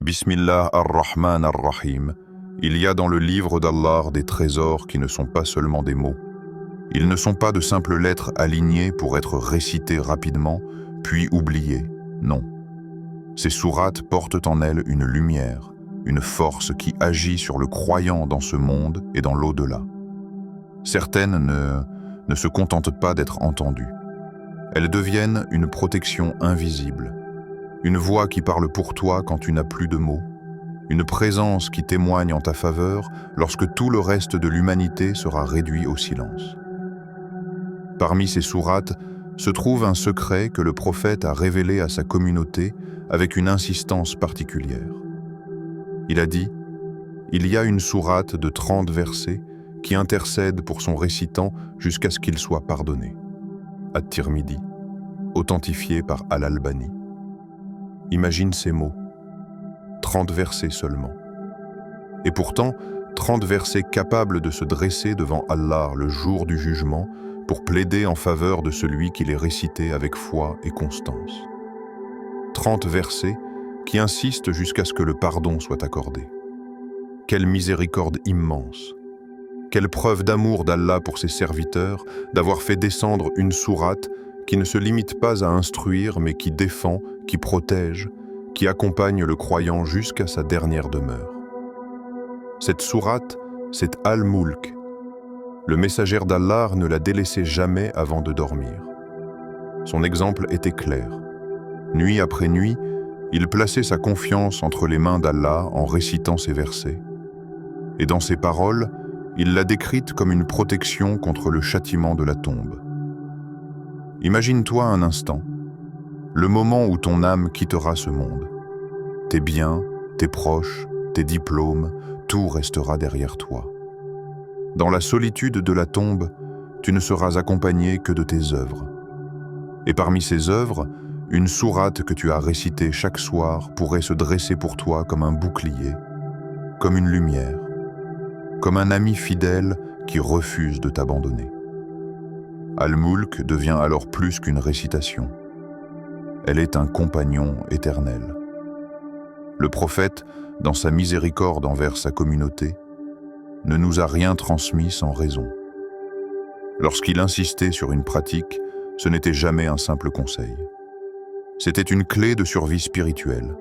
Bismillah ar-Rahman ar-Rahim. Il y a dans le livre d'Allah des trésors qui ne sont pas seulement des mots. Ils ne sont pas de simples lettres alignées pour être récitées rapidement, puis oubliées. Non. Ces sourates portent en elles une lumière, une force qui agit sur le croyant dans ce monde et dans l'au-delà. Certaines ne se contentent pas d'être entendues. Elles deviennent une protection invisible, une voix qui parle pour toi quand tu n'as plus de mots, une présence qui témoigne en ta faveur lorsque tout le reste de l'humanité sera réduit au silence. Parmi ces sourates se trouve un secret que le prophète a révélé à sa communauté avec une insistance particulière. Il a dit « Il y a une sourate de 30 versets qui intercède pour son récitant jusqu'à ce qu'il soit pardonné. » At-Tirmidhi, authentifié par Al-Albani. Imagine ces mots, 30 versets seulement. Et pourtant, 30 versets capables de se dresser devant Allah le jour du jugement pour plaider en faveur de celui qui les récitait avec foi et constance. 30 versets qui insistent jusqu'à ce que le pardon soit accordé. Quelle miséricorde immense! Quelle preuve d'amour d'Allah pour ses serviteurs d'avoir fait descendre une sourate qui ne se limite pas à instruire mais qui défend, qui protège, qui accompagne le croyant jusqu'à sa dernière demeure. Cette sourate, c'est Al-Mulk. Le messager d'Allah ne la délaissait jamais avant de dormir. Son exemple était clair. Nuit après nuit, il plaçait sa confiance entre les mains d'Allah en récitant ces versets. Et dans ses paroles, il l'a décrite comme une protection contre le châtiment de la tombe. Imagine-toi un instant, le moment où ton âme quittera ce monde. Tes biens, tes proches, tes diplômes, tout restera derrière toi. Dans la solitude de la tombe, tu ne seras accompagné que de tes œuvres. Et parmi ces œuvres, une sourate que tu as récitée chaque soir pourrait se dresser pour toi comme un bouclier, comme une lumière, comme un ami fidèle qui refuse de t'abandonner. Al-Mulk devient alors plus qu'une récitation. Elle est un compagnon éternel. Le prophète, dans sa miséricorde envers sa communauté, ne nous a rien transmis sans raison. Lorsqu'il insistait sur une pratique, ce n'était jamais un simple conseil. C'était une clé de survie spirituelle.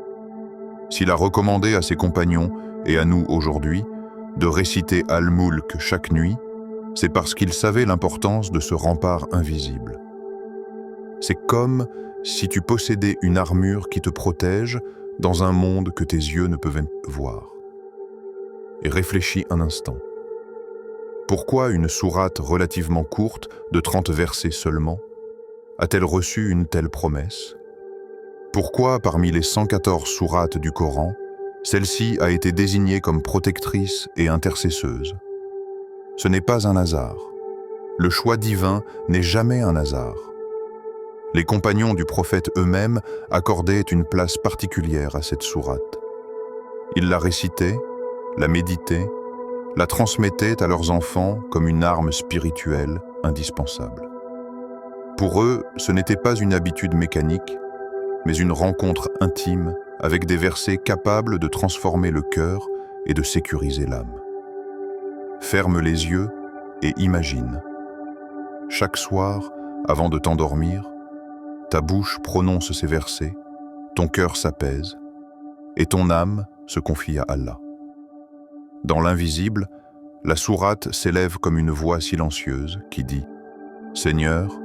S'il a recommandé à ses compagnons et à nous aujourd'hui de réciter Al-Mulk chaque nuit, c'est parce qu'il savait l'importance de ce rempart invisible. C'est comme si tu possédais une armure qui te protège dans un monde que tes yeux ne peuvent voir. Et réfléchis un instant. Pourquoi une sourate relativement courte, de 30 versets seulement, a-t-elle reçu une telle promesse? Pourquoi, parmi les 114 sourates du Coran, celle-ci a été désignée comme protectrice et intercesseuse? Ce n'est pas un hasard. Le choix divin n'est jamais un hasard. Les compagnons du prophète eux-mêmes accordaient une place particulière à cette sourate. Ils la récitaient, la méditaient, la transmettaient à leurs enfants comme une arme spirituelle indispensable. Pour eux, ce n'était pas une habitude mécanique, mais une rencontre intime avec des versets capables de transformer le cœur et de sécuriser l'âme. Ferme les yeux et imagine. Chaque soir, avant de t'endormir, ta bouche prononce ces versets, ton cœur s'apaise et ton âme se confie à Allah. Dans l'invisible, la sourate s'élève comme une voix silencieuse qui dit « Seigneur,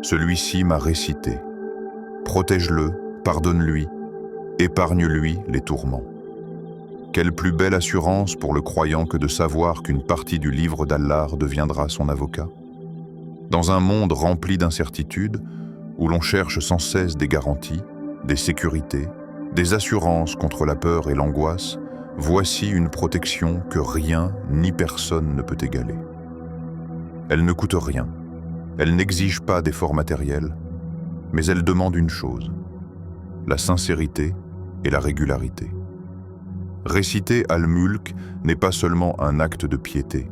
celui-ci m'a récité. Protège-le, pardonne-lui, épargne-lui les tourments. » Quelle plus belle assurance pour le croyant que de savoir qu'une partie du livre d'Allah deviendra son avocat? Dans un monde rempli d'incertitudes, où l'on cherche sans cesse des garanties, des sécurités, des assurances contre la peur et l'angoisse, voici une protection que rien ni personne ne peut égaler. Elle ne coûte rien, elle n'exige pas d'efforts matériels, mais elle demande une chose, la sincérité et la régularité. Réciter Al-Mulk n'est pas seulement un acte de piété,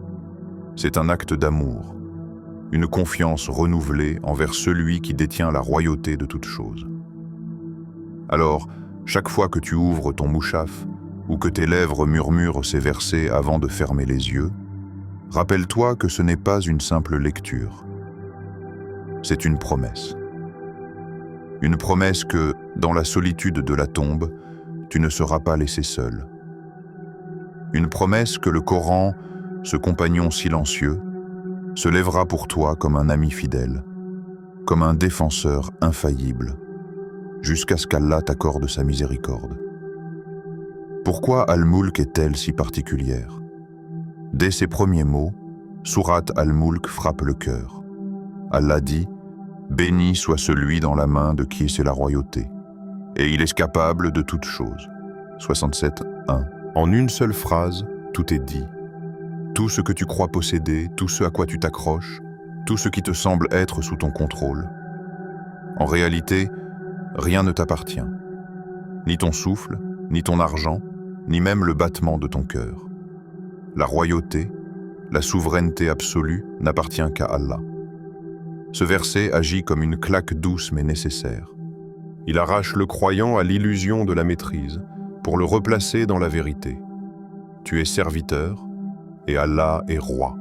c'est un acte d'amour, une confiance renouvelée envers celui qui détient la royauté de toutes choses. Alors, Chaque fois que tu ouvres ton mouchaf ou que tes lèvres murmurent ces versets avant de fermer les yeux, rappelle-toi que ce n'est pas une simple lecture. C'est une promesse. Une promesse que, dans la solitude de la tombe, tu ne seras pas laissé seul. Une promesse que le Coran, ce compagnon silencieux, se lèvera pour toi comme un ami fidèle, comme un défenseur infaillible, jusqu'à ce qu'Allah t'accorde sa miséricorde. Pourquoi Al-Mulk est-elle si particulière? Dès ses premiers mots, Sourate Al-Mulk frappe le cœur. Allah dit « Béni soit celui dans la main de qui c'est la royauté, et il est capable de toutes choses. » 67.1. En une seule phrase, tout est dit. Tout ce que tu crois posséder, tout ce à quoi tu t'accroches, tout ce qui te semble être sous ton contrôle. En réalité, rien ne t'appartient. Ni ton souffle, ni ton argent, ni même le battement de ton cœur. La royauté, la souveraineté absolue n'appartient qu'à Allah. Ce verset agit comme une claque douce mais nécessaire. Il arrache le croyant à l'illusion de la maîtrise pour le replacer dans la vérité. Tu es serviteur et Allah est roi.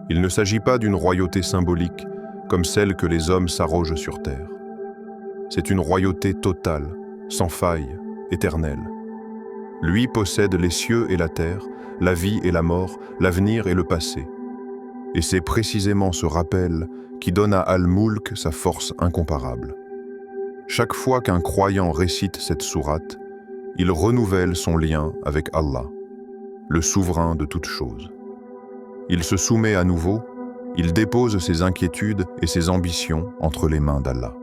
Il ne s'agit pas d'une royauté symbolique comme celle que les hommes s'arrogent sur terre. C'est une royauté totale, sans faille, éternelle. Lui possède les cieux et la terre, la vie et la mort, l'avenir et le passé. Et c'est précisément ce rappel qui donne à Al-Mulk sa force incomparable. Chaque fois qu'un croyant récite cette sourate, il renouvelle son lien avec Allah, le souverain de toutes choses. Il se soumet à nouveau, il dépose ses inquiétudes et ses ambitions entre les mains d'Allah.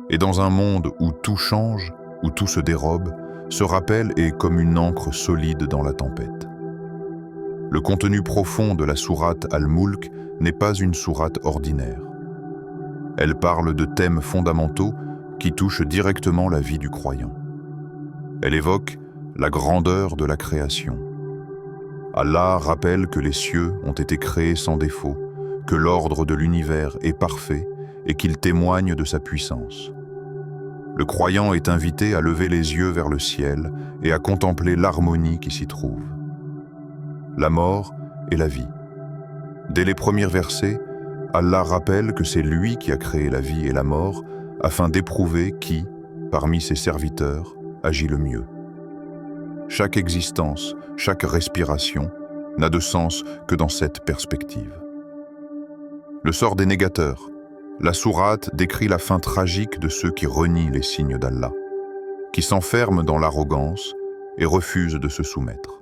Et dans un monde où tout change, où tout se dérobe, ce rappel est comme une ancre solide dans la tempête. Le contenu profond de la sourate Al-Mulk n'est pas une sourate ordinaire. Elle parle de thèmes fondamentaux qui touchent directement la vie du croyant. Elle évoque la grandeur de la création. Allah rappelle que les cieux ont été créés sans défaut, que l'ordre de l'univers est parfait et qu'il témoigne de sa puissance. Le croyant est invité à lever les yeux vers le ciel et à contempler l'harmonie qui s'y trouve. La mort et la vie. Dès les premiers versets, Allah rappelle que c'est lui qui a créé la vie et la mort afin d'éprouver qui, parmi ses serviteurs, agit le mieux. Chaque existence, chaque respiration n'a de sens que dans cette perspective. Le sort des négateurs. La sourate décrit la fin tragique de ceux qui renient les signes d'Allah, qui s'enferment dans l'arrogance et refusent de se soumettre.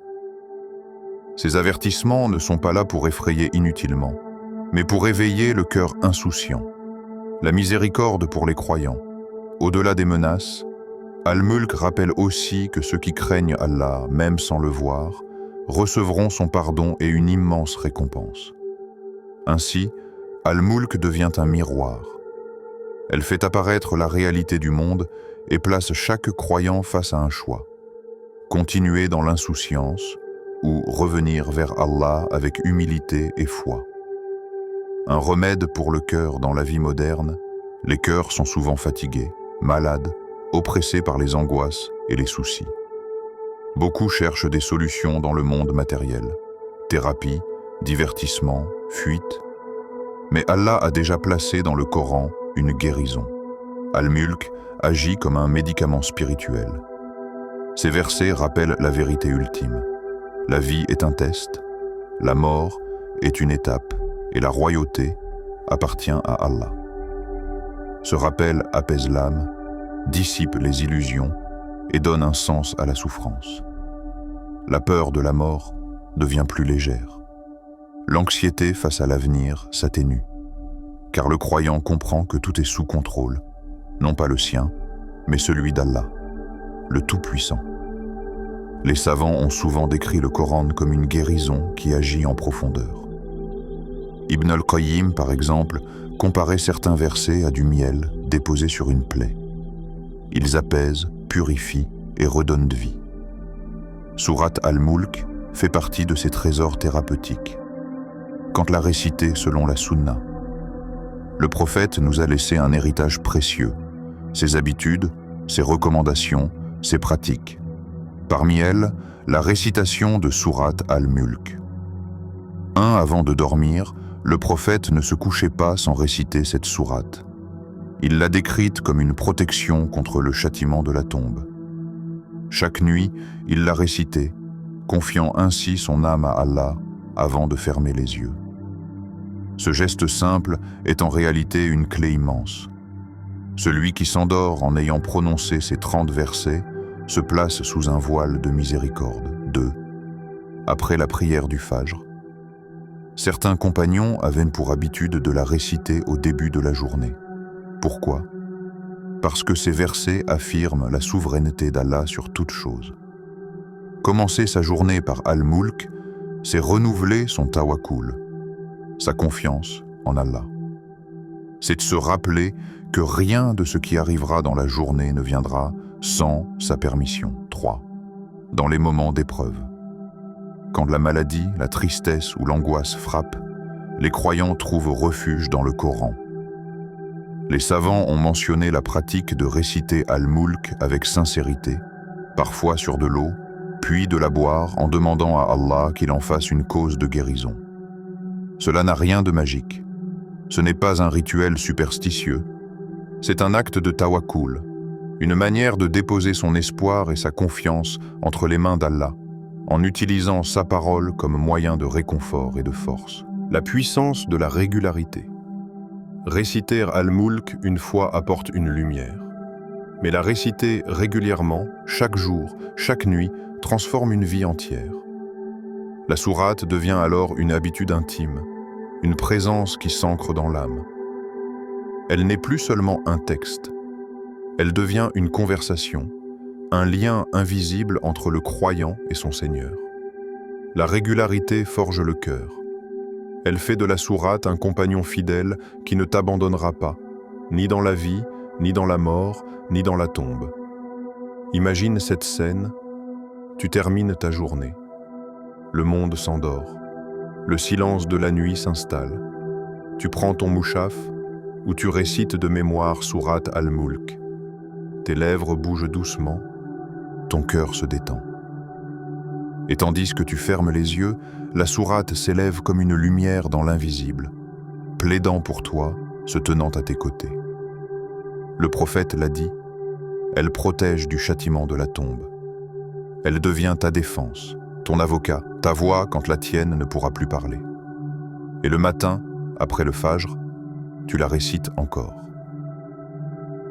Ces avertissements ne sont pas là pour effrayer inutilement, mais pour éveiller le cœur insouciant. La miséricorde pour les croyants. Au-delà des menaces, Al-Mulk rappelle aussi que ceux qui craignent Allah, même sans le voir, recevront son pardon et une immense récompense. Ainsi, Al-Mulk devient un miroir. Elle fait apparaître la réalité du monde et place chaque croyant face à un choix. Continuer dans l'insouciance ou revenir vers Allah avec humilité et foi. Un remède pour le cœur dans la vie moderne, les cœurs sont souvent fatigués, malades, oppressés par les angoisses et les soucis. Beaucoup cherchent des solutions dans le monde matériel, thérapie, divertissement, fuite. Mais Allah a déjà placé dans le Coran une guérison. Al-Mulk agit comme un médicament spirituel. Ces versets rappellent la vérité ultime. La vie est un test, la mort est une étape et la royauté appartient à Allah. Ce rappel apaise l'âme, dissipe les illusions et donne un sens à la souffrance. La peur de la mort devient plus légère. L'anxiété face à l'avenir s'atténue, car le croyant comprend que tout est sous contrôle, non pas le sien, mais celui d'Allah, le Tout-Puissant. Les savants ont souvent décrit le Coran comme une guérison qui agit en profondeur. Ibn al-Qayyim, par exemple, comparait certains versets à du miel déposé sur une plaie. Ils apaisent, purifient et redonnent de vie. Sourate Al-Mulk fait partie de ces trésors thérapeutiques. Quand la réciter selon la Sunna. Le prophète nous a laissé un héritage précieux, ses habitudes, ses recommandations, ses pratiques. Parmi elles, la récitation de Sourate Al-Mulk. Avant de dormir, le prophète ne se couchait pas sans réciter cette sourate. Il l'a décrite comme une protection contre le châtiment de la tombe. Chaque nuit, il l'a récitée, confiant ainsi son âme à Allah avant de fermer les yeux. Ce geste simple est en réalité une clé immense. Celui qui s'endort en ayant prononcé ces 30 versets se place sous un voile de miséricorde. 2. Après la prière du Fajr. Certains compagnons avaient pour habitude de la réciter au début de la journée. Pourquoi? Parce que ces versets affirment la souveraineté d'Allah sur toute chose. Commencer sa journée par Al-Mulk, c'est renouveler son tawakkul, sa confiance en Allah. C'est de se rappeler que rien de ce qui arrivera dans la journée ne viendra sans sa permission. 3. Dans les moments d'épreuve. Quand la maladie, la tristesse ou l'angoisse frappent, les croyants trouvent refuge dans le Coran. Les savants ont mentionné la pratique de réciter Al-Mulk avec sincérité, parfois sur de l'eau, puis de la boire en demandant à Allah qu'il en fasse une cause de guérison. Cela n'a rien de magique. Ce n'est pas un rituel superstitieux. C'est un acte de tawakkul, une manière de déposer son espoir et sa confiance entre les mains d'Allah, en utilisant sa parole comme moyen de réconfort et de force. La puissance de la régularité. Réciter Al-Mulk une fois apporte une lumière. Mais la réciter régulièrement, chaque jour, chaque nuit, transforme une vie entière. La sourate devient alors une habitude intime, une présence qui s'ancre dans l'âme. Elle n'est plus seulement un texte. Elle devient une conversation, un lien invisible entre le croyant et son Seigneur. La régularité forge le cœur. Elle fait de la sourate un compagnon fidèle qui ne t'abandonnera pas, ni dans la vie, ni dans la mort, ni dans la tombe. Imagine cette scène, tu termines ta journée. Le monde s'endort. Le silence de la nuit s'installe. Tu prends ton mouchaf ou tu récites de mémoire Sourate Al-Mulk. Tes lèvres bougent doucement, ton cœur se détend. Et tandis que tu fermes les yeux, la sourate s'élève comme une lumière dans l'invisible, plaidant pour toi, se tenant à tes côtés. Le prophète l'a dit, elle protège du châtiment de la tombe. Elle devient ta défense, ton avocat, ta voix quand la tienne ne pourra plus parler. Et le matin, après le Fajr, tu la récites encore.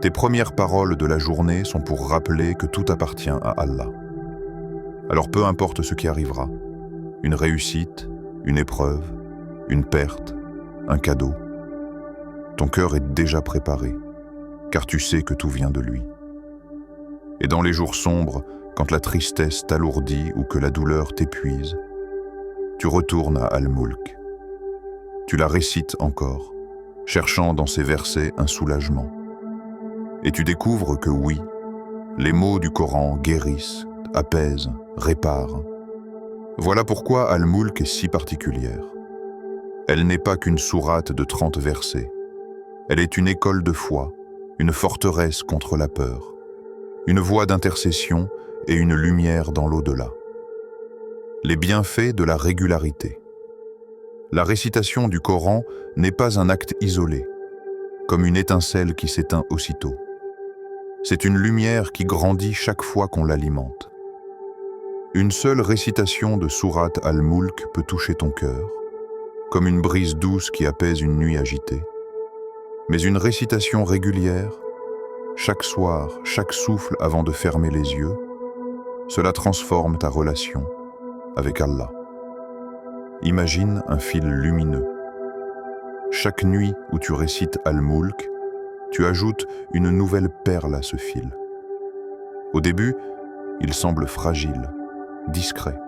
Tes premières paroles de la journée sont pour rappeler que tout appartient à Allah. Alors peu importe ce qui arrivera, une réussite, une épreuve, une perte, un cadeau, ton cœur est déjà préparé, car tu sais que tout vient de lui. Et dans les jours sombres, quand la tristesse t'alourdit ou que la douleur t'épuise, tu retournes à Al-Mulk. Tu la récites encore, cherchant dans ces versets un soulagement. Et tu découvres que oui, les mots du Coran guérissent, apaisent, réparent. Voilà pourquoi Al-Mulk est si particulière. Elle n'est pas qu'une sourate de 30 versets. Elle est une école de foi, une forteresse contre la peur, une voie d'intercession et une lumière dans l'au-delà. Les bienfaits de la régularité. La récitation du Coran n'est pas un acte isolé, comme une étincelle qui s'éteint aussitôt. C'est une lumière qui grandit chaque fois qu'on l'alimente. Une seule récitation de Sourate Al-Mulk peut toucher ton cœur, comme une brise douce qui apaise une nuit agitée. Mais une récitation régulière, chaque soir, chaque souffle avant de fermer les yeux, cela transforme ta relation avec Allah. Imagine un fil lumineux. Chaque nuit où tu récites Al-Mulk, tu ajoutes une nouvelle perle à ce fil. Au début, il semble fragile, discret.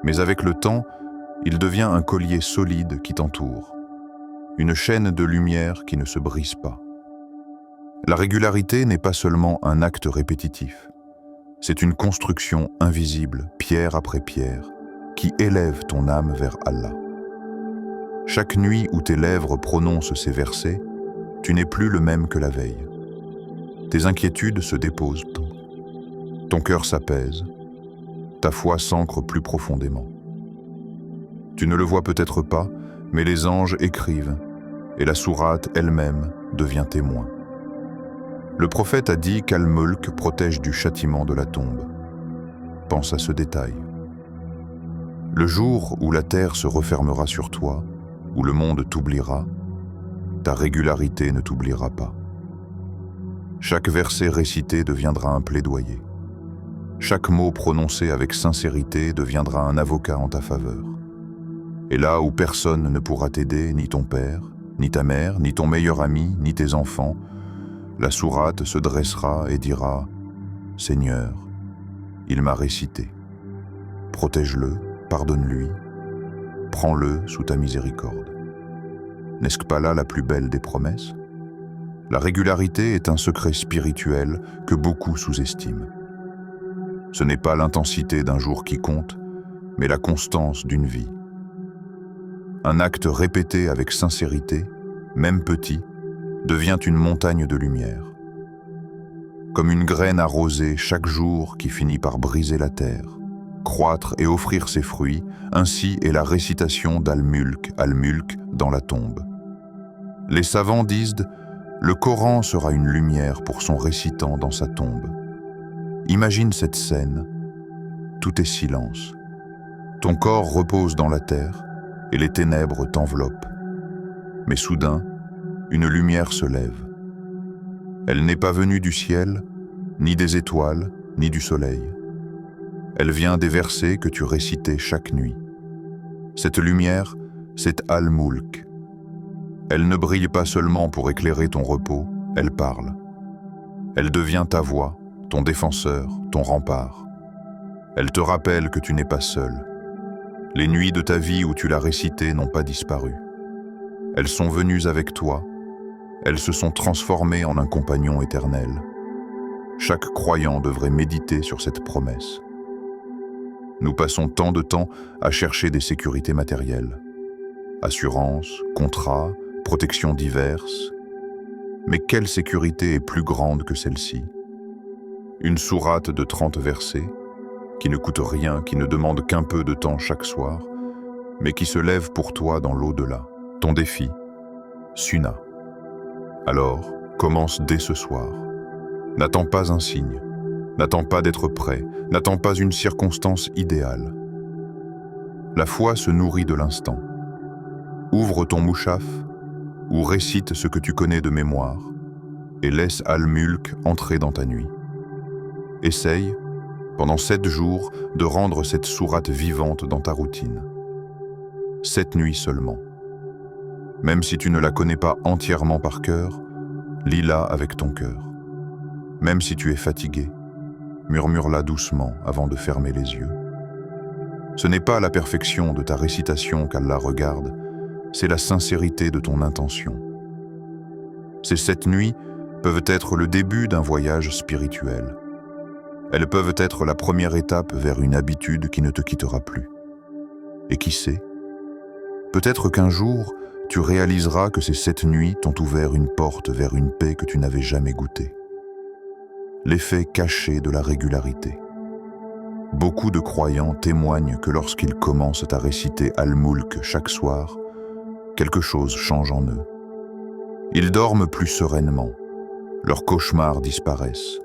Mais avec le temps, il devient un collier solide qui t'entoure, une chaîne de lumière qui ne se brise pas. La régularité n'est pas seulement un acte répétitif, c'est une construction invisible, pierre après pierre, qui élève ton âme vers Allah. Chaque nuit où tes lèvres prononcent ces versets, tu n'es plus le même que la veille. tes inquiétudes se déposent. Ton cœur s'apaise, ta foi s'ancre plus profondément. Tu ne le vois peut-être pas, mais les anges écrivent, et la sourate elle-même devient témoin. Le prophète a dit qu'Al-Mulk protège du châtiment de la tombe. Pense à ce détail. Le jour où la terre se refermera sur toi, où le monde t'oubliera, ta régularité ne t'oubliera pas. Chaque verset récité deviendra un plaidoyer. Chaque mot prononcé avec sincérité deviendra un avocat en ta faveur. Et là où personne ne pourra t'aider, ni ton père, ni ta mère, ni ton meilleur ami, ni tes enfants, la sourate se dressera et dira « Seigneur, il m'a récité. Protège-le, pardonne-lui, prends-le sous ta miséricorde. » N'est-ce pas là la plus belle des promesses? La régularité est un secret spirituel que beaucoup sous-estiment. Ce n'est pas l'intensité d'un jour qui compte, mais la constance d'une vie. Un acte répété avec sincérité, même petit, devient une montagne de lumière. Comme une graine arrosée chaque jour qui finit par briser la terre, croître et offrir ses fruits, ainsi est la récitation d'Al-Mulk, Al-Mulk dans la tombe. Les savants disent « Le Coran sera une lumière pour son récitant dans sa tombe ». Imagine cette scène, tout est silence. Ton corps repose dans la terre et les ténèbres t'enveloppent. Mais soudain, une lumière se lève. Elle n'est pas venue du ciel, ni des étoiles, ni du soleil. Elle vient des versets que tu récitais chaque nuit. Cette lumière, c'est Al-Mulk. Elle ne brille pas seulement pour éclairer ton repos, elle parle. Elle devient ta voix, ton défenseur, ton rempart. Elle te rappelle que tu n'es pas seul. Les nuits de ta vie où tu l'as récitée n'ont pas disparu. Elles sont venues avec toi. Elles se sont transformées en un compagnon éternel. Chaque croyant devrait méditer sur cette promesse. Nous passons tant de temps à chercher des sécurités matérielles. Assurance, contrats, protections diverses. Mais quelle sécurité est plus grande que celle-ci? Une sourate de 30 versets, qui ne coûte rien, qui ne demande qu'un peu de temps chaque soir, mais qui se lève pour toi dans l'au-delà. Ton défi, Sunna. Alors, commence dès ce soir. N'attends pas un signe, n'attends pas d'être prêt, n'attends pas une circonstance idéale. La foi se nourrit de l'instant. Ouvre ton mouchaf ou récite ce que tu connais de mémoire et laisse Al-Mulk entrer dans ta nuit. Essaye, pendant 7 jours, de rendre cette sourate vivante dans ta routine. 7 nuits seulement. Même si tu ne la connais pas entièrement par cœur, lis-la avec ton cœur. Même si tu es fatigué, murmure-la doucement avant de fermer les yeux. Ce n'est pas la perfection de ta récitation qu'Allah regarde, c'est la sincérité de ton intention. Ces 7 nuits peuvent être le début d'un voyage spirituel. Elles peuvent être la première étape vers une habitude qui ne te quittera plus. Et qui sait, peut-être qu'un jour, tu réaliseras que ces 7 nuits t'ont ouvert une porte vers une paix que tu n'avais jamais goûtée. L'effet caché de la régularité. Beaucoup de croyants témoignent que lorsqu'ils commencent à réciter Al-Mulk chaque soir, quelque chose change en eux. Ils dorment plus sereinement, leurs cauchemars disparaissent,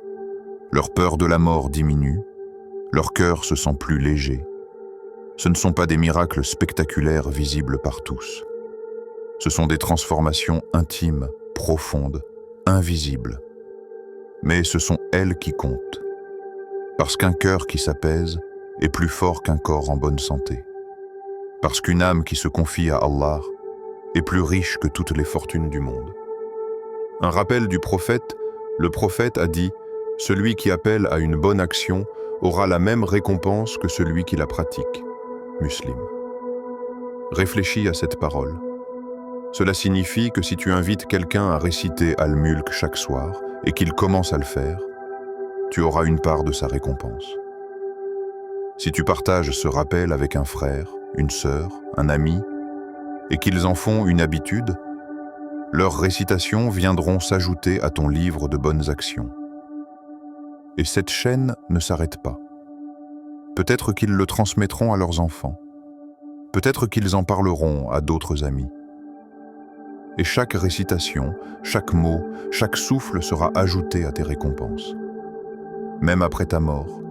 leur peur de la mort diminue, leur cœur se sent plus léger. Ce ne sont pas des miracles spectaculaires visibles par tous. Ce sont des transformations intimes, profondes, invisibles. Mais ce sont elles qui comptent. Parce qu'un cœur qui s'apaise est plus fort qu'un corps en bonne santé. Parce qu'une âme qui se confie à Allah est plus riche que toutes les fortunes du monde. Un rappel du prophète, le prophète a dit « Celui qui appelle à une bonne action aura la même récompense que celui qui la pratique. » Muslim. Réfléchis à cette parole. Cela signifie que si tu invites quelqu'un à réciter Al-Mulk chaque soir et qu'il commence à le faire, tu auras une part de sa récompense. Si tu partages ce rappel avec un frère, une sœur, un ami, et qu'ils en font une habitude, leurs récitations viendront s'ajouter à ton livre de bonnes actions. Et cette chaîne ne s'arrête pas. Peut-être qu'ils le transmettront à leurs enfants. Peut-être qu'ils en parleront à d'autres amis. Et chaque récitation, chaque mot, chaque souffle sera ajouté à tes récompenses. Même après ta mort,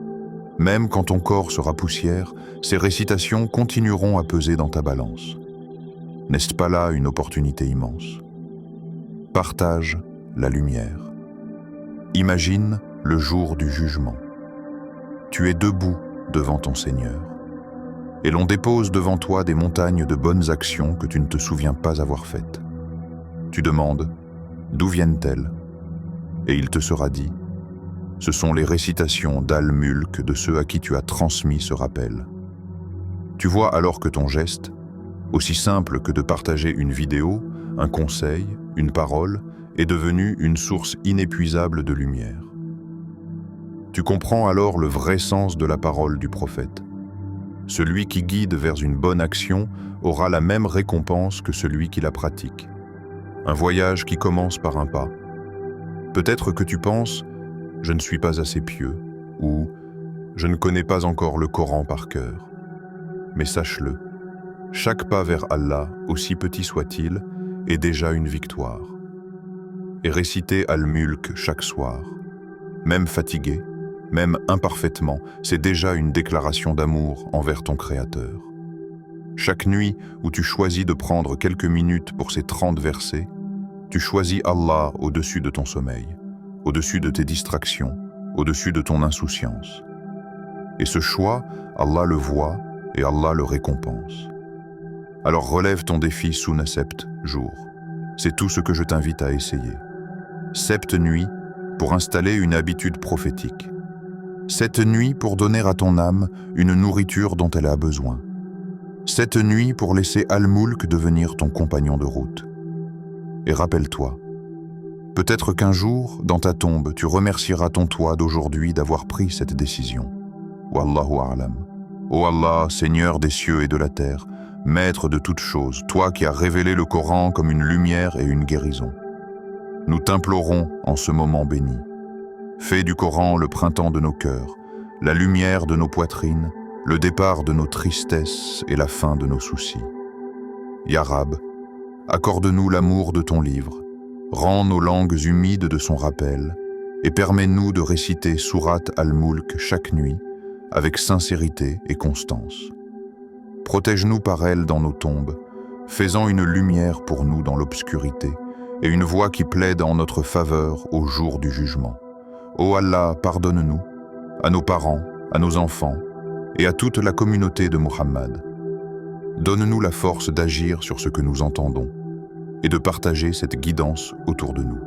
même quand ton corps sera poussière, ces récitations continueront à peser dans ta balance. N'est-ce pas là une opportunité immense? Partage la lumière. Imagine le jour du jugement. Tu es debout devant ton Seigneur, et l'on dépose devant toi des montagnes de bonnes actions que tu ne te souviens pas avoir faites. Tu demandes « D'où viennent-elles » Et il te sera dit « Ce sont les récitations d'Al-Mulk de ceux à qui tu as transmis ce rappel. » Tu vois alors que ton geste, aussi simple que de partager une vidéo, un conseil, une parole, est devenu une source inépuisable de lumière. Tu comprends alors le vrai sens de la parole du prophète. Celui qui guide vers une bonne action aura la même récompense que celui qui la pratique. Un voyage qui commence par un pas. Peut-être que tu penses « je ne suis pas assez pieux » ou « je ne connais pas encore le Coran par cœur ». Mais sache-le, chaque pas vers Allah, aussi petit soit-il, est déjà une victoire. Et réciter Al-Mulk chaque soir, même fatigué, même imparfaitement, c'est déjà une déclaration d'amour envers ton Créateur. Chaque nuit où tu choisis de prendre quelques minutes pour ces 30 versets, tu choisis Allah au-dessus de ton sommeil, au-dessus de tes distractions, au-dessus de ton insouciance. Et ce choix, Allah le voit et Allah le récompense. Alors relève ton défi Sunna Sept jours. C'est tout ce que je t'invite à essayer. 7 nuits pour installer une habitude prophétique. 7 nuits pour donner à ton âme une nourriture dont elle a besoin. 7 nuits pour laisser Al-Mulk devenir ton compagnon de route. Et rappelle-toi, peut-être qu'un jour, dans ta tombe, tu remercieras ton toi d'aujourd'hui d'avoir pris cette décision. Wallahu a'lam. Ô Allah, Seigneur des cieux et de la terre, Maître de toutes choses, toi qui as révélé le Coran comme une lumière et une guérison. Nous t'implorons en ce moment béni. Fais du Coran le printemps de nos cœurs, la lumière de nos poitrines, le départ de nos tristesses et la fin de nos soucis. Ya Rab, accorde-nous l'amour de ton livre, rends nos langues humides de son rappel et permets-nous de réciter Sourate Al-Mulk chaque nuit avec sincérité et constance. Protège-nous par elle dans nos tombes, faisant une lumière pour nous dans l'obscurité et une voix qui plaide en notre faveur au jour du jugement. Ô Allah, pardonne-nous, à nos parents, à nos enfants et à toute la communauté de Muhammad. Donne-nous la force d'agir sur ce que nous entendons et de partager cette guidance autour de nous.